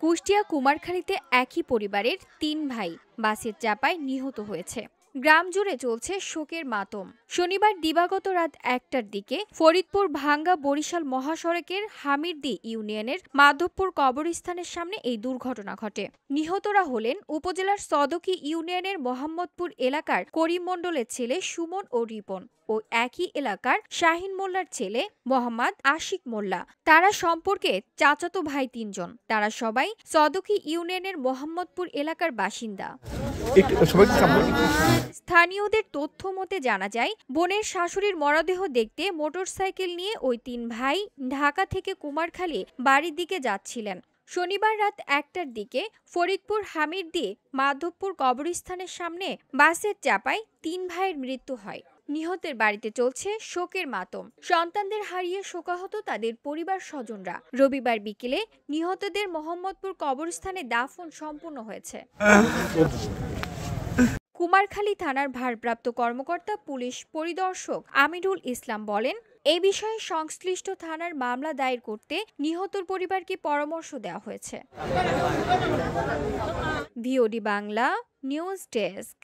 কুষ্টিয়া কুমারখালীতে একই পরিবারের ৩ ভাই বাসের চাপায় নিহত হয়েছে। গ্রাম জুড়ে চলছে শোকের মাতম। শনিবার দিবাগত রাত ১টার দিকে ফরিদপুর ভাঙ্গা বরিশাল মহাসড়কের হামিরদি ইউনিয়নের মাধবপুর কবরস্থানের সামনে এই দুর্ঘটনা ঘটে। নিহতরা হলেন উপজেলার সদকি ইউনিয়নের মোহাম্মদপুর এলাকার করিম মণ্ডলের ছেলে সুমন ও রিপন ও একই এলাকার শাহিন মোল্লার ছেলে মোহাম্মদ আশিক মোল্লা। তারা সম্পর্কে চাচাতো ভাই ৩ জন। তারা সবাই সদকি ইউনিয়নের মোহাম্মদপুর এলাকার বাসিন্দা। স্থানীয়দের তথ্য মতে জানা যায়, বোনের শাশুড়ির মরদেহ দেখতে মোটরসাইকেল নিয়ে ওই ৩ ভাই ঢাকা থেকে কুমারখালী বাড়ির দিকে যাচ্ছিলেন। শনিবার রাত ১টার দিকে ফরিদপুর হামিরদি মাধবপুর কবরস্থানের সামনে বাসের চাপায় ৩ ভাইয়ের মৃত্যু হয়। নিহতের বাড়িতে চলছে শোকের মাতম। সন্তানদের হারিয়ে শোকাহত তাদের পরিবার স্বজনরা। রবিবার বিকেলে নিহতদের মোহাম্মদপুর কবরস্থানে দাফন সম্পন্ন হয়েছে। কুমারখালী থানার ভারপ্রাপ্ত কর্মকর্তা পুলিশ পরিদর্শক আমিরুল ইসলাম বলেন, এ বিষয়ে সংশ্লিষ্ট থানার মামলা দায়ের করতে নিহতর পরিবারকে পরামর্শ দেওয়া হয়েছে। VOD Bangla news desk.